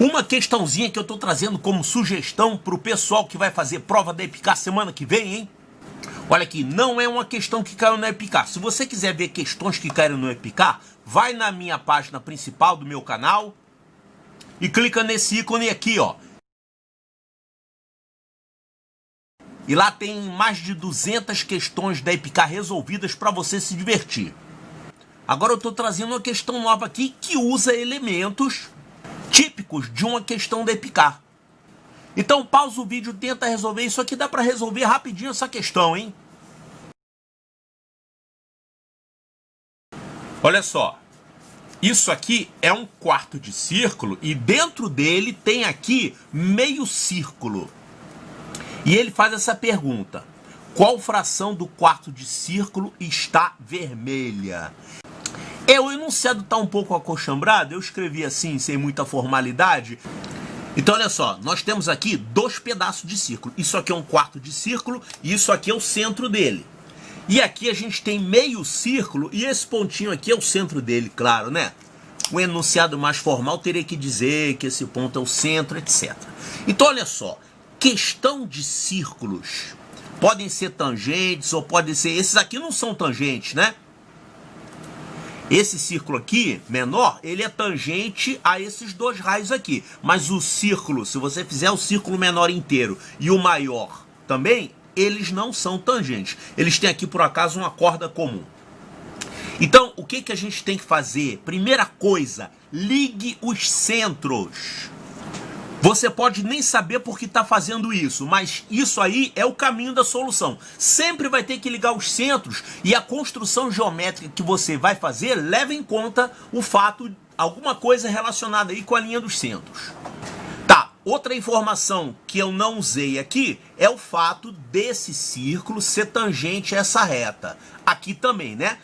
Uma questãozinha que eu tô trazendo como sugestão pro pessoal que vai fazer prova da EPICAR semana que vem, hein? Olha aqui, não é uma questão que caiu na EPICAR. Se você quiser ver questões que caíram no EPICAR, vai na minha página principal do meu canal e clica nesse ícone aqui, ó. E lá tem mais de 200 questões da EPICAR resolvidas para você se divertir. Agora eu estou trazendo uma questão nova aqui que usa elementos típicos de uma questão da EPICAR. Então pausa o vídeo, tenta resolver isso aqui, dá para resolver rapidinho essa questão, hein? Olha só, isso aqui é um quarto de círculo e dentro dele tem aqui meio círculo. E ele faz essa pergunta: qual fração do quarto de círculo está vermelha? O enunciado está um pouco acochambrado, eu escrevi assim, sem muita formalidade. Então olha só, nós temos aqui dois pedaços de círculo. Isso aqui é um quarto de círculo e isso aqui é o centro dele. E aqui a gente tem meio círculo e esse pontinho aqui é o centro dele, claro, né? O enunciado mais formal teria que dizer que esse ponto é o centro, etc. Então olha só, questão de círculos podem ser tangentes ou podem ser... Esses aqui não são tangentes, né? Esse círculo aqui, menor, ele é tangente a esses dois raios aqui. Mas o círculo, se você fizer o círculo menor inteiro e o maior também, eles não são tangentes. Eles têm aqui, por acaso, uma corda comum. Então, o que a gente tem que fazer? Primeira coisa, ligue os centros. Você pode nem saber por que está fazendo isso, mas isso aí é o caminho da solução. Sempre vai ter que ligar os centros e a construção geométrica que você vai fazer leva em conta o fato, alguma coisa relacionada aí com a linha dos centros. Tá, outra informação que eu não usei aqui é o fato desse círculo ser tangente a essa reta. Aqui também, né?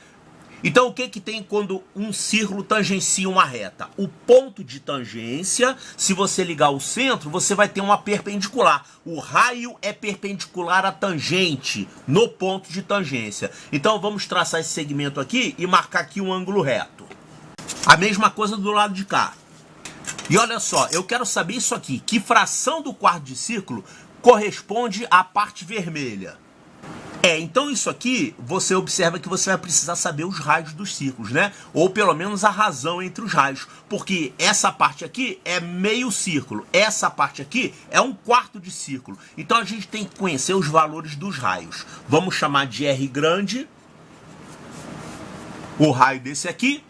Então o que tem quando um círculo tangencia uma reta? O ponto de tangência, se você ligar o centro, você vai ter uma perpendicular. O raio é perpendicular à tangente no ponto de tangência. Então vamos traçar esse segmento aqui e marcar aqui um ângulo reto. A mesma coisa do lado de cá. E olha só, eu quero saber isso aqui. Que fração do quarto de círculo corresponde à parte vermelha? Então isso aqui, você observa que você vai precisar saber os raios dos círculos, né? Ou pelo menos a razão entre os raios. Porque essa parte aqui é meio círculo, essa parte aqui é um quarto de círculo. Então a gente tem que conhecer os valores dos raios. Vamos chamar de R grande, o raio desse aqui,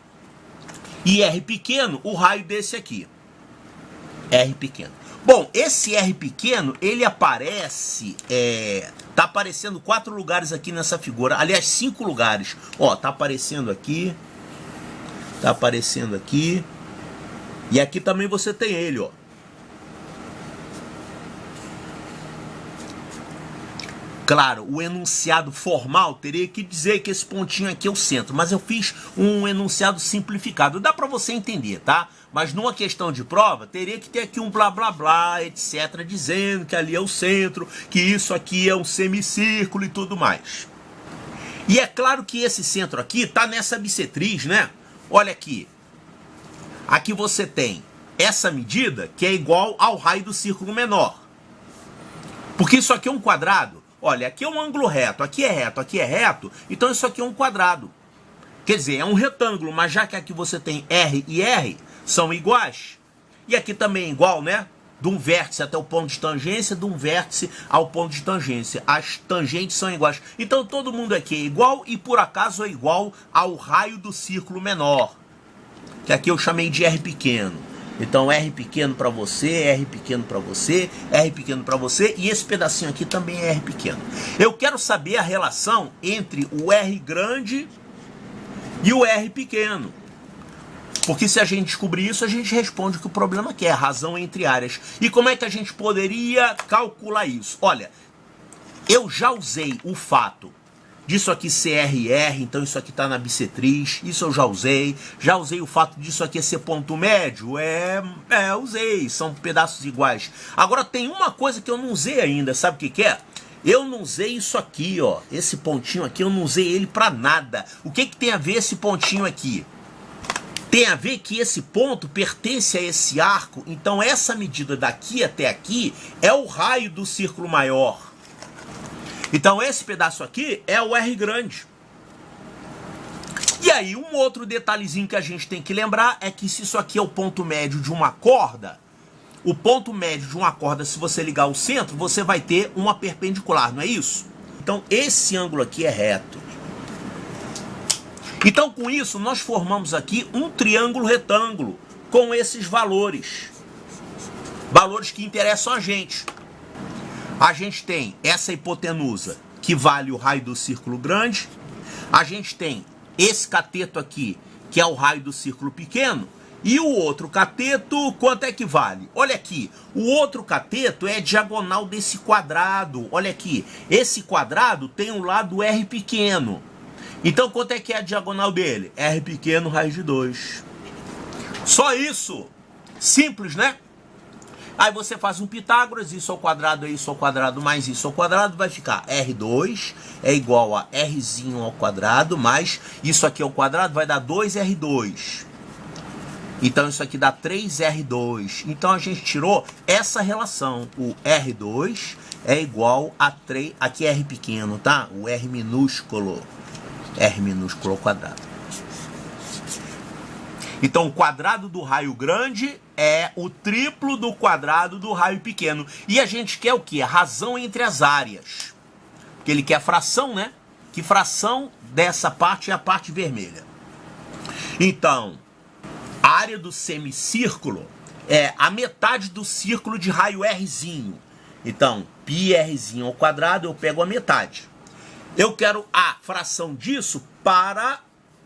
e R pequeno, o raio desse aqui. R pequeno. Bom, esse R pequeno, ele aparece... Tá aparecendo 4 lugares aqui nessa figura. Aliás, 5 lugares. Ó, tá aparecendo aqui. Tá aparecendo aqui. E aqui também você tem ele, ó. Claro, o enunciado formal teria que dizer que esse pontinho aqui é o centro. Mas eu fiz um enunciado simplificado. Dá pra você entender, tá? Mas numa questão de prova, teria que ter aqui um blá blá blá, etc. Dizendo que ali é o centro, que isso aqui é um semicírculo e tudo mais. E é claro que esse centro aqui tá nessa bissetriz, né? Olha aqui. Aqui você tem essa medida que é igual ao raio do círculo menor. Porque isso aqui é um quadrado. Olha, aqui é um ângulo reto, aqui é reto, então isso aqui é um quadrado. Quer dizer, é um retângulo, mas já que aqui você tem R e R, são iguais. E aqui também é igual, né? De um vértice até o ponto de tangência, de um vértice ao ponto de tangência. As tangentes são iguais. Então todo mundo aqui é igual e por acaso é igual ao raio do círculo menor. Que aqui eu chamei de R pequeno. Então R pequeno para você, R pequeno para você, R pequeno para você, e esse pedacinho aqui também é R pequeno. Eu quero saber a relação entre o R grande e o R pequeno. Porque se a gente descobrir isso, a gente responde o que o problema quer, a razão entre áreas. E como é que a gente poderia calcular isso? Olha, eu já usei o fato disso aqui ser RR, então isso aqui está na bissetriz, isso eu já usei o fato disso aqui ser ponto médio, usei, são pedaços iguais. Agora tem uma coisa que eu não usei ainda, sabe o que é? Eu não usei isso aqui, ó, esse pontinho aqui, eu não usei ele para nada. O que tem a ver esse pontinho aqui? tem a ver que esse ponto pertence a esse arco, então essa medida daqui até aqui é o raio do círculo maior. Então esse pedaço aqui é o R grande. E aí um outro detalhezinho que a gente tem que lembrar é que se isso aqui é o ponto médio de uma corda, o ponto médio de uma corda, se você ligar o centro, você vai ter uma perpendicular, não é isso? Então esse ângulo aqui é reto. Então, com isso, nós formamos aqui um triângulo retângulo com esses valores. Valores que interessam a gente. A gente tem essa hipotenusa, que vale o raio do círculo grande. A gente tem esse cateto aqui, que é o raio do círculo pequeno. E o outro cateto, quanto é que vale? Olha aqui, o outro cateto é diagonal desse quadrado. Olha aqui, esse quadrado tem um lado R pequeno. Então, quanto é que é a diagonal dele? R pequeno, raiz de 2. Só isso. Simples, né? Aí você faz um Pitágoras, isso ao quadrado é isso ao quadrado mais isso ao quadrado, vai ficar R2 é igual a Rzinho ao quadrado, mais isso aqui ao quadrado vai dar 2R2. Então, isso aqui dá 3R2. Então, a gente tirou essa relação. O R2 é igual a 3... Aqui é R pequeno, tá? O R minúsculo. R minúsculo ao quadrado. Então, o quadrado do raio grande é o triplo do quadrado do raio pequeno. E a gente quer o quê? A razão entre as áreas. Porque ele quer a fração, né? Que fração dessa parte é a parte vermelha. Então, a área do semicírculo é a metade do círculo de raio Rzinho. Então, πRzinho ao quadrado, eu pego a metade. Eu quero a fração disso para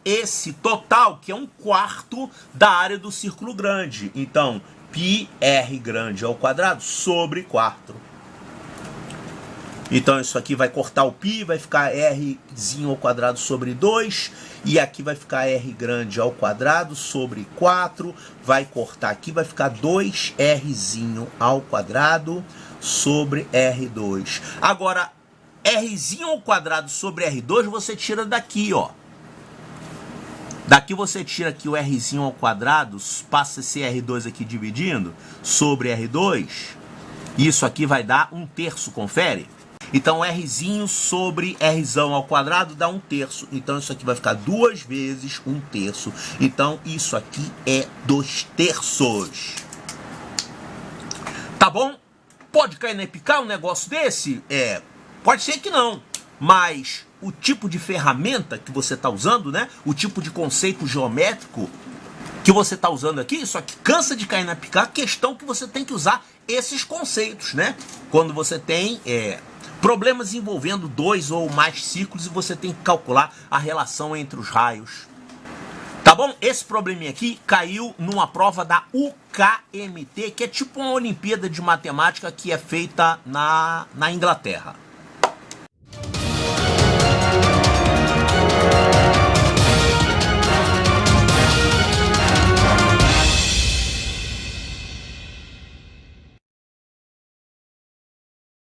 esse total, que é 1/4 da área do círculo grande. Então, πr grande ao quadrado sobre 4. Então, isso aqui vai cortar o π, vai ficar rzinho ao quadrado sobre 2. E aqui vai ficar r grande ao quadrado sobre 4. Vai cortar aqui, vai ficar 2rzinho ao quadrado sobre R2. Agora, Rzinho ao quadrado sobre R2 você tira daqui, ó. Daqui você tira aqui o Rzinho ao quadrado, passa esse R2 aqui dividindo sobre R2. Isso aqui vai dar 1/3, confere? Então Rzinho sobre Rzão ao quadrado dá 1/3. Então isso aqui vai ficar 2 vezes 1/3. Então isso aqui é 2/3. Tá bom? Pode cair na epicar um negócio desse? Pode ser que não, mas o tipo de ferramenta que você está usando, né? O tipo de conceito geométrico que você está usando aqui, isso aqui cansa de cair na picar, questão que você tem que usar esses conceitos, né? Quando você tem problemas envolvendo 2 ou mais círculos e você tem que calcular a relação entre os raios. Tá bom? Esse probleminha aqui caiu numa prova da UKMT, que é tipo uma Olimpíada de Matemática que é feita na Inglaterra.